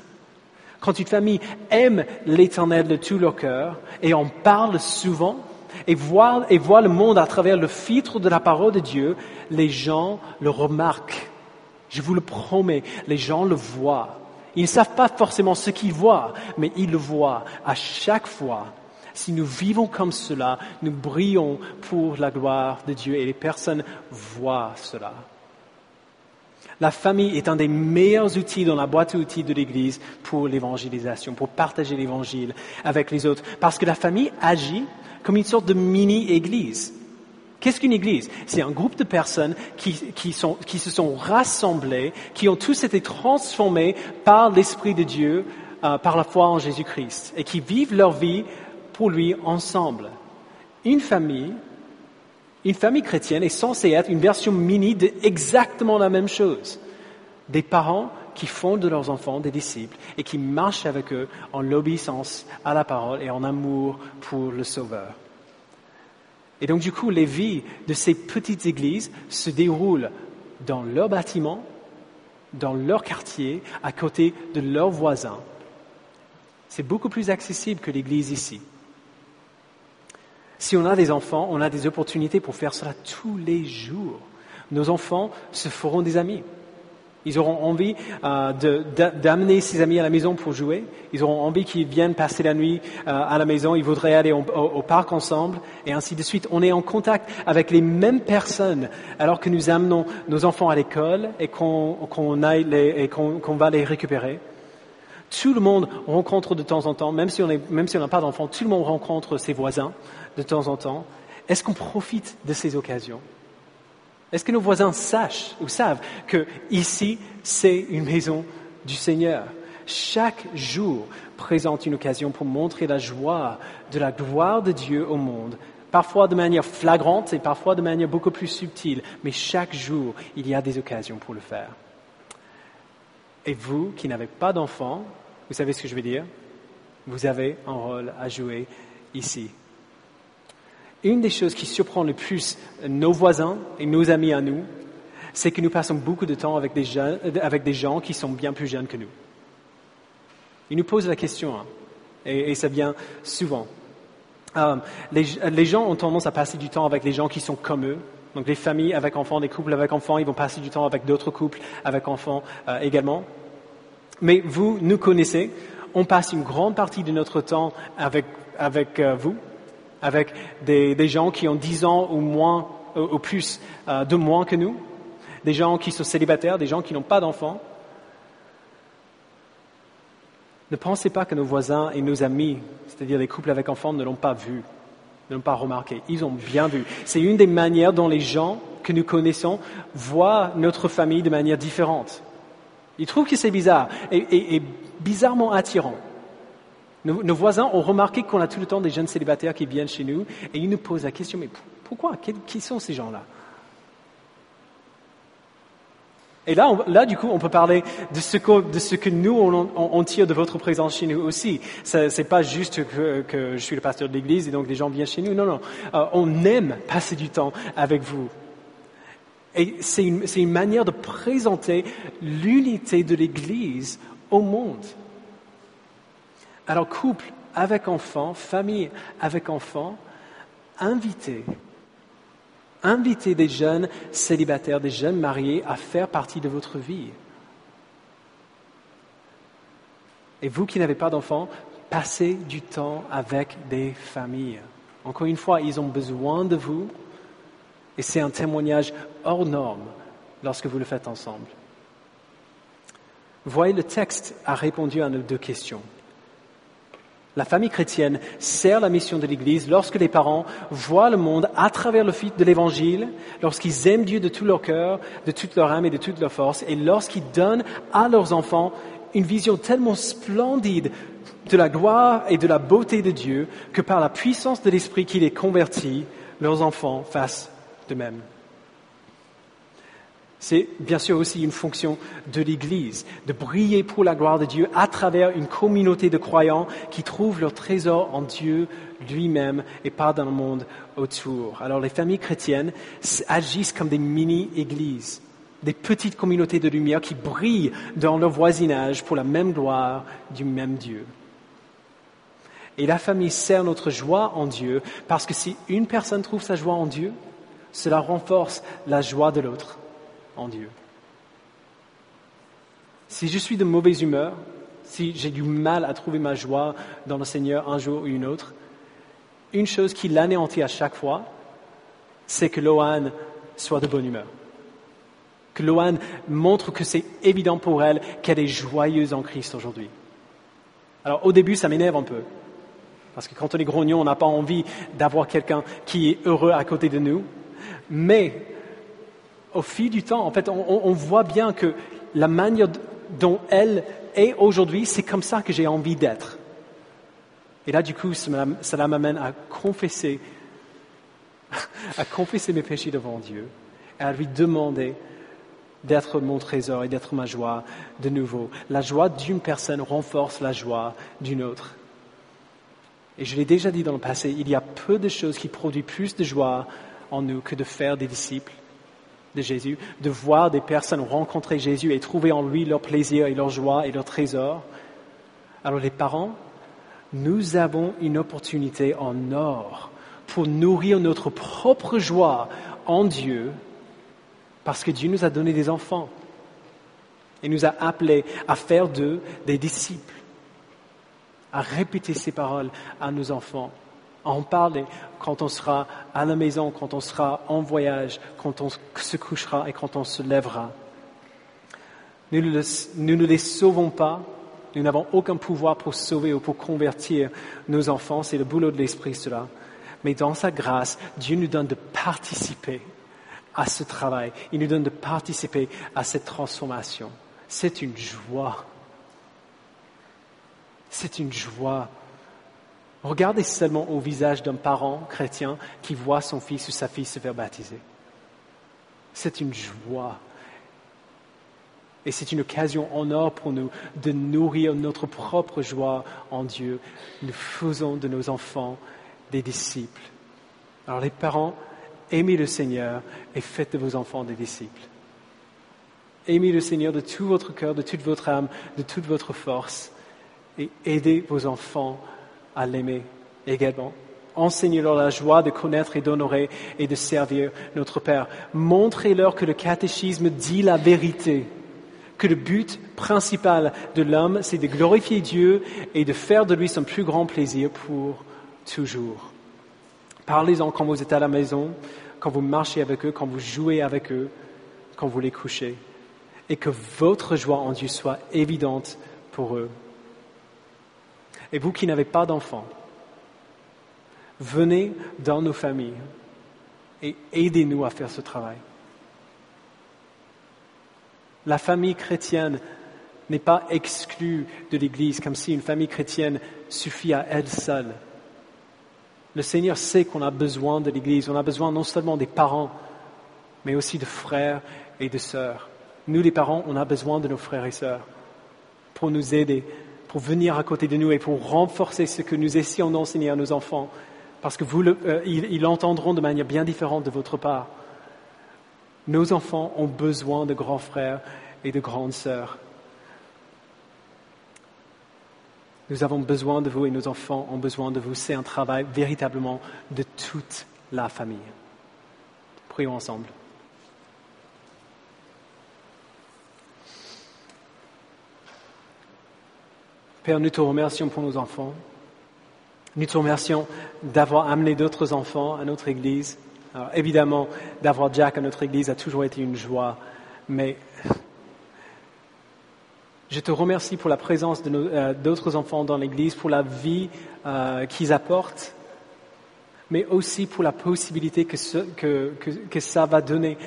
quand une famille aime l'Éternel de tout leur cœur et en parle souvent et voit le monde à travers le filtre de la parole de Dieu, les gens le remarquent. Je vous le promets, les gens le voient. Ils ne savent pas forcément ce qu'ils voient, mais ils le voient à chaque fois. Si nous vivons comme cela, nous brillons pour la gloire de Dieu et les personnes voient cela. La famille est un des meilleurs outils dans la boîte à outils de l'Église pour l'évangélisation, pour partager l'Évangile avec les autres. Parce que la famille agit comme une sorte de mini-Église. Qu'est-ce qu'une église? C'est un groupe de personnes qui se sont rassemblées, qui ont tous été transformés par l'Esprit de Dieu, par la foi en Jésus-Christ, et qui vivent leur vie pour lui ensemble. Une famille chrétienne est censée être une version mini de exactement la même chose. Des parents qui font de leurs enfants des disciples et qui marchent avec eux en l'obéissance à la parole et en amour pour le Sauveur. Et donc, du coup, les vies de ces petites églises se déroulent dans leur bâtiment, dans leur quartier, à côté de leurs voisins. C'est beaucoup plus accessible que l'église ici. Si on a des enfants, on a des opportunités pour faire cela tous les jours. Nos enfants se feront des amis. Ils auront envie d'amener ses amis à la maison pour jouer. Ils auront envie qu'ils viennent passer la nuit à la maison. Ils voudraient aller au parc ensemble et ainsi de suite. On est en contact avec les mêmes personnes alors que nous amenons nos enfants à l'école et qu'on va les récupérer. Tout le monde rencontre de temps en temps, même si on n'a pas d'enfants, tout le monde rencontre ses voisins de temps en temps. Est-ce qu'on profite de ces occasions? Est-ce que nos voisins savent que ici, c'est une maison du Seigneur? Chaque jour présente une occasion pour montrer la joie de la gloire de Dieu au monde, parfois de manière flagrante et parfois de manière beaucoup plus subtile, mais chaque jour, il y a des occasions pour le faire. Et vous, qui n'avez pas d'enfants, vous savez ce que je veux dire? Vous avez un rôle à jouer ici. Une des choses qui surprend le plus nos voisins et nos amis à nous, c'est que nous passons beaucoup de temps avec des gens qui sont bien plus jeunes que nous. Ils nous posent la question, et ça vient souvent. Les gens ont tendance à passer du temps avec les gens qui sont comme eux. Donc les familles avec enfants, les couples avec enfants, ils vont passer du temps avec d'autres couples avec enfants également. Mais vous nous connaissez, on passe une grande partie de notre temps avec vous, avec des gens qui ont 10 ans ou moins, ou plus de moins que nous, des gens qui sont célibataires, des gens qui n'ont pas d'enfants. Ne pensez pas que nos voisins et nos amis, c'est-à-dire les couples avec enfants, ne l'ont pas vu, ne l'ont pas remarqué. Ils ont bien vu. C'est une des manières dont les gens que nous connaissons voient notre famille de manière différente. Ils trouvent que c'est bizarre et bizarrement attirant. Nos voisins ont remarqué qu'on a tout le temps des jeunes célibataires qui viennent chez nous et ils nous posent la question, mais pourquoi? Qui sont ces gens-là? Et là, du coup, on peut parler de ce que nous, on tire de votre présence chez nous aussi. C'est pas juste que je suis le pasteur de l'église et donc les gens viennent chez nous. Non. On aime passer du temps avec vous. Et c'est une manière de présenter l'unité de l'église au monde. Alors, couple avec enfants, famille avec enfants, invitez des jeunes célibataires, des jeunes mariés à faire partie de votre vie. Et vous qui n'avez pas d'enfants, passez du temps avec des familles. Encore une fois, ils ont besoin de vous et c'est un témoignage hors norme lorsque vous le faites ensemble. Vous voyez, le texte a répondu à nos deux questions. La famille chrétienne sert la mission de l'Église lorsque les parents voient le monde à travers le fil de l'Évangile, lorsqu'ils aiment Dieu de tout leur cœur, de toute leur âme et de toute leur force, et lorsqu'ils donnent à leurs enfants une vision tellement splendide de la gloire et de la beauté de Dieu que par la puissance de l'Esprit qui les convertit, leurs enfants fassent de même. C'est bien sûr aussi une fonction de l'Église, de briller pour la gloire de Dieu à travers une communauté de croyants qui trouvent leur trésor en Dieu lui-même et pas dans le monde autour. Alors les familles chrétiennes agissent comme des mini-églises, des petites communautés de lumière qui brillent dans leur voisinage pour la même gloire du même Dieu. Et la famille sert notre joie en Dieu parce que si une personne trouve sa joie en Dieu, cela renforce la joie de l'autre en Dieu. Si je suis de mauvaise humeur, si j'ai du mal à trouver ma joie dans le Seigneur un jour ou une autre, une chose qui l'anéantit à chaque fois, c'est que Loane soit de bonne humeur. Que Loane montre que c'est évident pour elle qu'elle est joyeuse en Christ aujourd'hui. Alors au début, ça m'énerve un peu. Parce que quand on est grognon, on n'a pas envie d'avoir quelqu'un qui est heureux à côté de nous. Mais au fil du temps, en fait, on voit bien que la manière dont elle est aujourd'hui, c'est comme ça que j'ai envie d'être. Et là, du coup, cela m'amène à confesser mes péchés devant Dieu et à lui demander d'être mon trésor et d'être ma joie de nouveau. La joie d'une personne renforce la joie d'une autre. Et je l'ai déjà dit dans le passé, il y a peu de choses qui produisent plus de joie en nous que de faire des disciples de Jésus, de voir des personnes rencontrer Jésus et trouver en lui leur plaisir et leur joie et leur trésor. Alors les parents, nous avons une opportunité en or pour nourrir notre propre joie en Dieu, parce que Dieu nous a donné des enfants et nous a appelés à faire d'eux des disciples, à répéter ces paroles à nos enfants, à en parler quand on sera à la maison, quand on sera en voyage, quand on se couchera et quand on se lèvera. Nous ne les sauvons pas, nous n'avons aucun pouvoir pour sauver ou pour convertir nos enfants, c'est le boulot de l'Esprit cela. Mais dans sa grâce, Dieu nous donne de participer à ce travail. Il nous donne de participer à cette transformation. C'est une joie. C'est une joie. Regardez seulement au visage d'un parent chrétien qui voit son fils ou sa fille se faire baptiser. C'est une joie. Et c'est une occasion en or pour nous de nourrir notre propre joie en Dieu. Nous faisons de nos enfants des disciples. Alors les parents, aimez le Seigneur et faites de vos enfants des disciples. Aimez le Seigneur de tout votre cœur, de toute votre âme, de toute votre force et aidez vos enfants à l'aimer également. Enseignez-leur la joie de connaître et d'honorer et de servir notre Père. Montrez-leur que le catéchisme dit la vérité, que le but principal de l'homme, c'est de glorifier Dieu et de faire de lui son plus grand plaisir pour toujours. Parlez-en quand vous êtes à la maison, quand vous marchez avec eux, quand vous jouez avec eux, quand vous les couchez. Et que votre joie en Dieu soit évidente pour eux. Et vous qui n'avez pas d'enfants, venez dans nos familles et aidez-nous à faire ce travail. La famille chrétienne n'est pas exclue de l'Église comme si une famille chrétienne suffit à elle seule. Le Seigneur sait qu'on a besoin de l'Église, on a besoin non seulement des parents, mais aussi de frères et de sœurs. Nous les parents, on a besoin de nos frères et sœurs pour nous aider, pour venir à côté de nous et pour renforcer ce que nous essayons d'enseigner à nos enfants, parce que ils l'entendront de manière bien différente de votre part. Nos enfants ont besoin de grands frères et de grandes sœurs. Nous avons besoin de vous et nos enfants ont besoin de vous. C'est un travail véritablement de toute la famille. Prions ensemble. Père, nous te remercions pour nos enfants. Nous te remercions d'avoir amené d'autres enfants à notre Église. Alors, évidemment, d'avoir Jack à notre Église a toujours été une joie, mais je te remercie pour la présence d'autres enfants dans l'Église, pour la vie qu'ils apportent, mais aussi pour la possibilité que ça va donner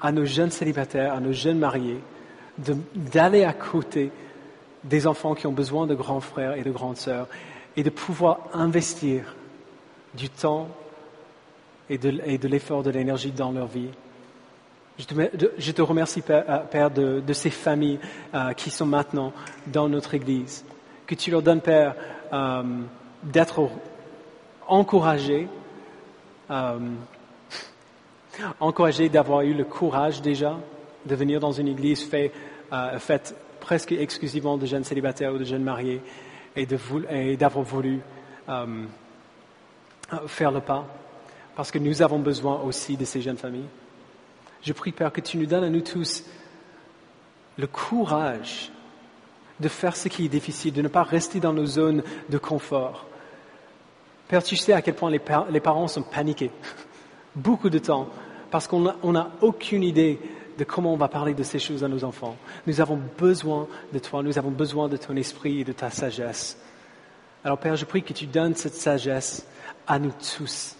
à nos jeunes célibataires, à nos jeunes mariés, d'aller à côté des enfants qui ont besoin de grands frères et de grandes sœurs et de pouvoir investir du temps et de l'effort, de l'énergie dans leur vie. Je te remercie, Père, de ces familles qui sont maintenant dans notre Église. Que tu leur donnes, Père, d'être encouragés, d'avoir eu le courage déjà de venir dans une Église faite presque exclusivement de jeunes célibataires ou de jeunes mariés et d'avoir voulu faire le pas. Parce que nous avons besoin aussi de ces jeunes familles. Je prie, Père, que tu nous donnes à nous tous le courage de faire ce qui est difficile, de ne pas rester dans nos zones de confort. Père, tu sais à quel point les parents sont paniqués, beaucoup de temps, parce qu'on n'a aucune idée de comment on va parler de ces choses à nos enfants. Nous avons besoin de toi, nous avons besoin de ton esprit et de ta sagesse. Alors, Père, je prie que tu donnes cette sagesse à nous tous,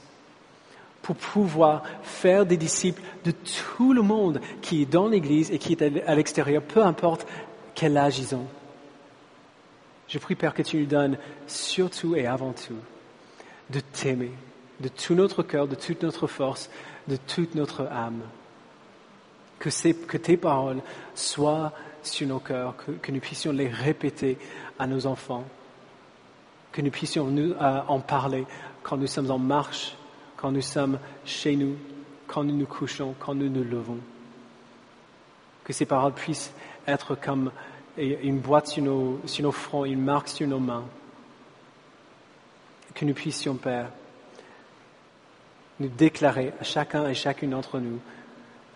pour pouvoir faire des disciples de tout le monde qui est dans l'Église et qui est à l'extérieur, peu importe quel âge ils ont. Je prie, Père, que tu nous donnes surtout et avant tout de t'aimer, de tout notre cœur, de toute notre force, de toute notre âme. Que tes paroles soient sur nos cœurs, que nous puissions les répéter à nos enfants, que nous puissions en parler quand nous sommes en marche, quand nous sommes chez nous, quand nous nous couchons, quand nous nous levons. Que ces paroles puissent être comme une boîte sur nos fronts, une marque sur nos mains. Que nous puissions, Père, nous déclarer à chacun et chacune d'entre nous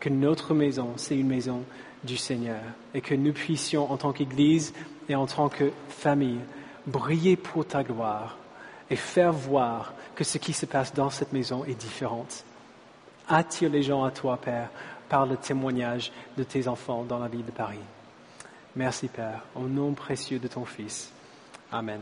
que notre maison, c'est une maison du Seigneur et que nous puissions, en tant qu'Église et en tant que famille, briller pour ta gloire et faire voir que ce qui se passe dans cette maison est différent. Attire les gens à toi, Père, par le témoignage de tes enfants dans la ville de Paris. Merci, Père, au nom précieux de ton Fils. Amen.